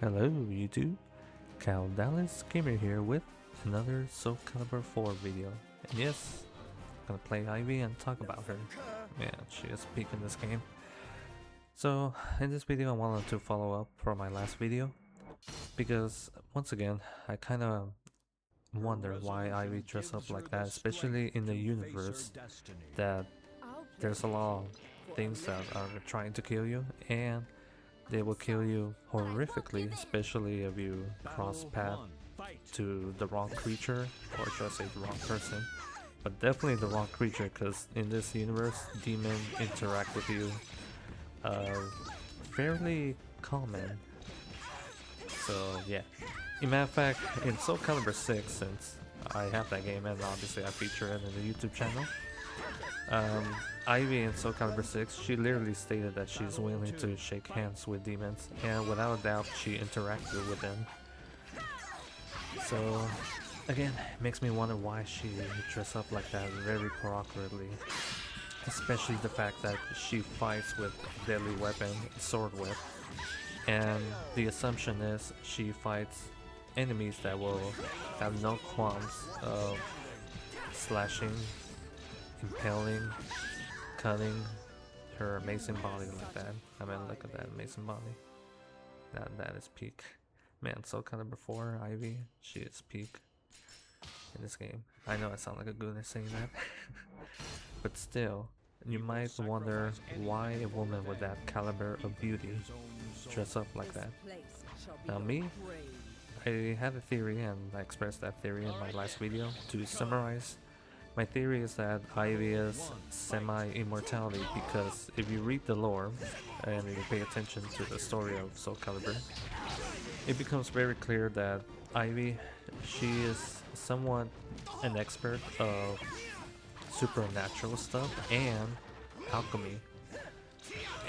Hello YouTube, Cal Dallas Gamer here with another Soul Calibur 4 video. And yes, I'm gonna play Ivy and talk about her. Man, she is peak in this game. So in this video I wanted to follow up from my last video, because once again I kinda wonder why Ivy dressed up like that, especially in the universe that there's a lot of things that are trying to kill you, and they will kill you horrifically, especially if you cross path to the wrong creature, or should I say the wrong person. But definitely the wrong creature, because in this universe, demons interact with you fairly common. So yeah. In matter of fact, in Soul Calibur 6, since I have that game and obviously I feature it in the YouTube channel, Ivy in Soul Calibur 6, she literally stated that she's willing to shake hands with demons, and without a doubt she interacted with them. So again, it makes me wonder why she dressed up like that very provocatively, especially the fact that she fights with a deadly weapon, sword whip, and the assumption is she fights enemies that will have no qualms of slashing, impaling, cutting her amazing body like that. I mean, look at that amazing body. That is peak. Man, Soul Calibur 4, Ivy, she is peak in this game. I know I sound like a gooner saying that, but still, you might wonder why a woman with that caliber of beauty dress up like that. Now me, I had a theory, and I expressed that theory in my last video. To summarize, my theory is that Ivy is semi-immortality, because if you read the lore and you pay attention to the story of Soul Calibur, it becomes very clear that Ivy, she is somewhat an expert of supernatural stuff and alchemy.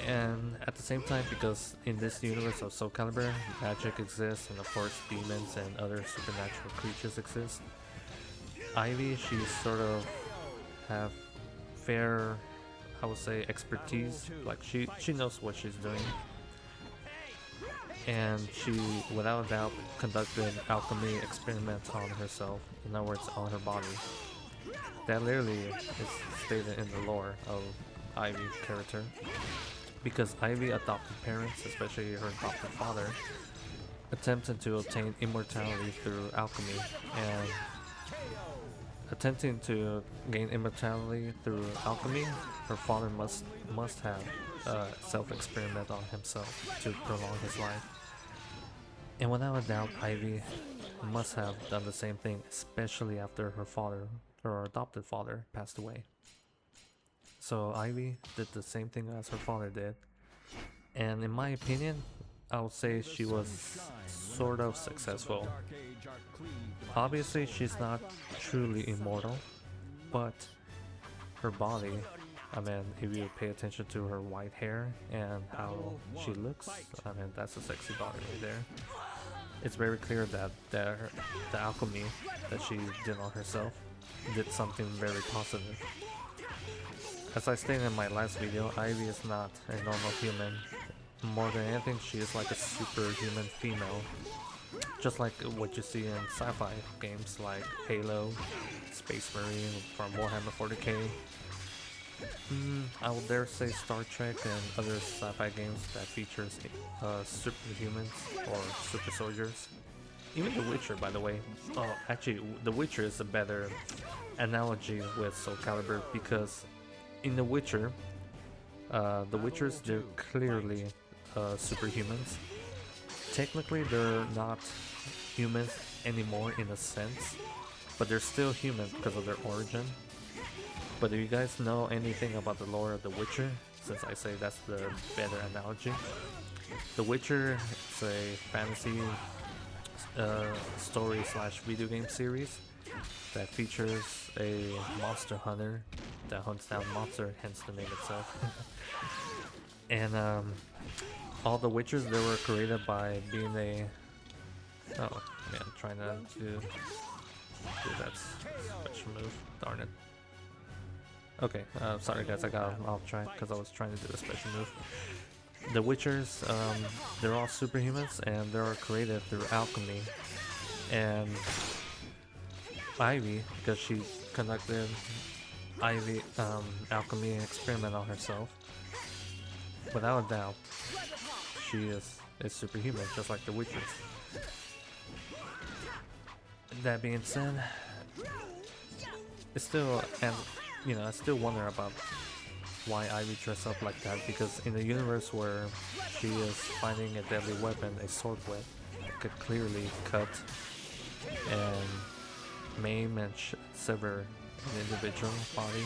And at the same time, because in this universe of Soul Calibur, magic exists, and of course demons and other supernatural creatures exist, Ivy, she sort of have fair, I would say, expertise. Like she knows what she's doing, and she, without a doubt, conducted alchemy experiments on herself. In other words, on her body. That literally is stated in the lore of Ivy's character, because Ivy adopted parents, especially her adopted father, attempted to obtain immortality through alchemy, and attempting to gain immortality through alchemy, her father must have self-experiment on himself to prolong his life. And without a doubt, Ivy must have done the same thing, especially after her adopted father, passed away. So Ivy did the same thing as her father did, and in my opinion, I would say she was sort of successful. Obviously, she's not truly immortal, but her body, I mean, if you pay attention to her white hair and how she looks, I mean, that's a sexy body right there. It's very clear that the alchemy that she did on herself did something very positive. As I stated in my last video, Ivy is not a normal human. More than anything, she is like a superhuman female. Just like what you see in sci-fi games like Halo, Space Marine from Warhammer 40k. I would dare say Star Trek and other sci-fi games that features superhumans or super soldiers. Even The Witcher, by the way. Oh, actually, The Witcher is a better analogy with Soul Calibur, because in The Witcher, the Witchers, they're clearly superhumans. Technically, they're not humans anymore in a sense, but they're still human because of their origin. But if you guys know anything about the lore of The Witcher, since I say that's the better analogy, The Witcher is a fantasy story slash video game series that features a monster hunter that hunts down monster, hence the name itself. And all the Witchers, they were created by being a... Oh man, trying to do that special move, darn it. Okay, sorry guys, I got off track because I was trying to do a special move. The Witchers, they're all superhumans and they're created through alchemy. And Ivy, because she conducted alchemy experiment on herself, without a doubt, she is superhuman, just like the Witchers. That being said, it's still, and you know, I still wonder about why Ivy dressed up like that, because in the universe where she is finding a deadly weapon, a sword whip, that could clearly cut and maim and sever an individual body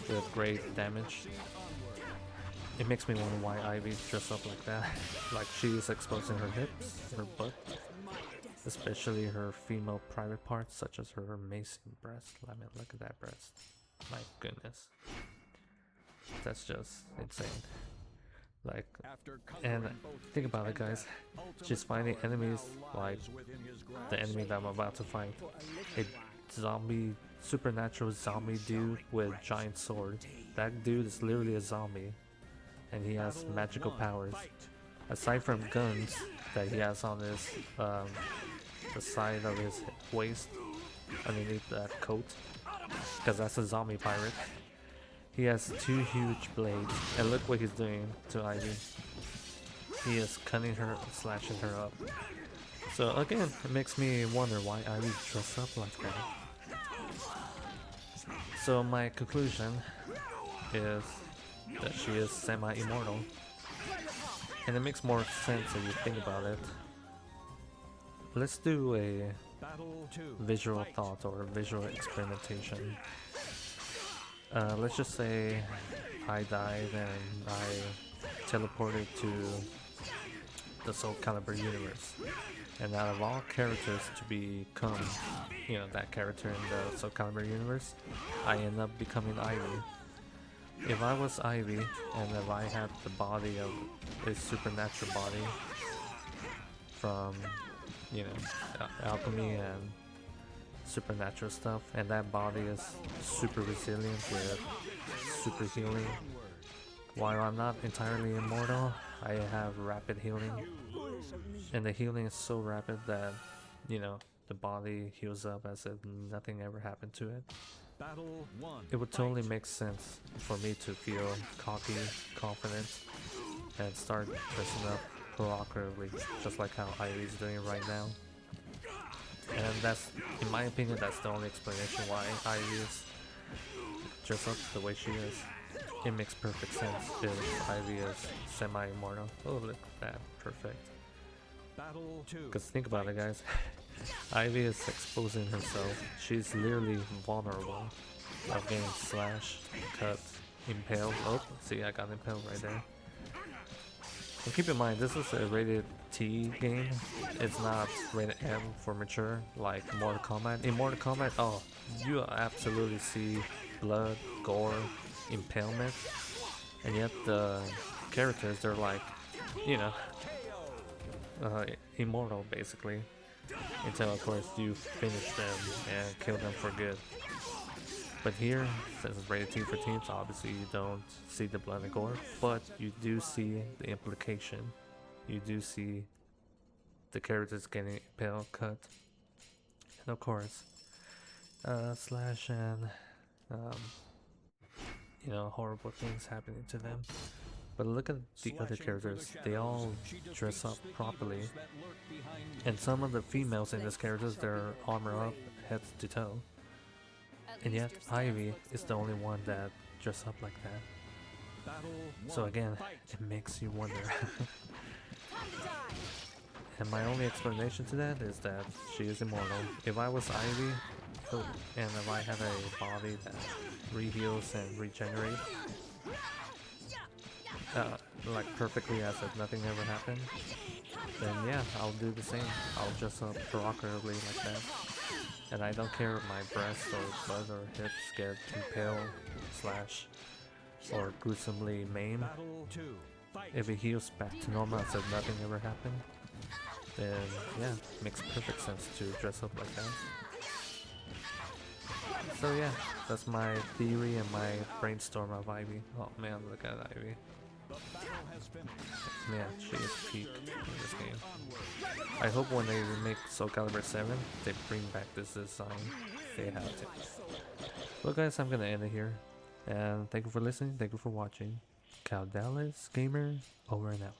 with great damage. It makes me wonder why Ivy dressed up like that. Like she is exposing her hips, her butt, especially her female private parts such as her amazing breast. I mean, look at that breast. My goodness. That's just insane. Like, and think about it, guys. She's fighting enemies like the enemy that I'm about to fight. A zombie, supernatural zombie dude with giant sword. That dude is literally a zombie, and he has magical powers. Aside from guns that he has on his the side of his waist, underneath that coat, because that's a zombie pirate. He has 2 huge blades, and look what he's doing to Ivy. He is cutting her, slashing her up. So again, it makes me wonder why Ivy dressed up like that. So my conclusion is that she is semi-immortal. And it makes more sense if you think about it. Let's do a visual thought or a visual experimentation. Let's just say I died and I teleported to the Soul Calibur universe. And out of all characters to become, you know, that character in the Soul Calibur universe, I end up becoming Ivy. If I was Ivy, and if I had the body of a supernatural body from, you know, alchemy and supernatural stuff, and that body is super resilient with super healing, while I'm not entirely immortal, I have rapid healing, and the healing is so rapid that, you know, the body heals up as if nothing ever happened to it. It would totally make sense for me to feel cocky, confident, and start dressing up provocatively, just like how Ivy's doing right now. And that's, in my opinion, that's the only explanation why Ivy is dressed up the way she is. It makes perfect sense if Ivy is semi-immortal. Oh, look at that, perfect. Because think about it, guys. Ivy is exposing herself. She's literally vulnerable of getting slashed, cut, impaled. Oh, see, I got impaled right there. And keep in mind, this is a rated T game. It's not rated M for mature like Mortal Kombat. In Mortal Kombat, oh, you absolutely see blood, gore, impalement, and yet the characters, they're like, you know, immortal basically, until of course you finish them and kill them for good. But here, since it's rated T for teens, obviously you don't see the blood and gore, but you do see the implication. You do see the characters getting impaled, cut, and of course, slash and you know, horrible things happening to them. But look at the other characters, they all dress up properly. And some of the females in this characters, they're armor up, head to toe. And yet, Ivy is the only one that dress up like that. So again, it makes you wonder. And my only explanation to that is that she is immortal. If I was Ivy, and if I had a body that re-heals and regenerates, like perfectly as if nothing ever happened, then yeah, I'll do the same. I'll dress up provocatively like that. And I don't care if my breasts or blood or hips get impaled, slash, or gruesomely maimed. If it heals back to normal as if nothing ever happened, then yeah, it makes perfect sense to dress up like that. So yeah, that's my theory and my brainstorm of Ivy. Oh man, look at Ivy. Man, she is peak in this game. I hope when they remake Soul Calibur 7, they bring back this design. They have to. Well guys, I'm gonna end it here. And thank you for listening, thank you for watching. Cal Dallas Gamer, over and out.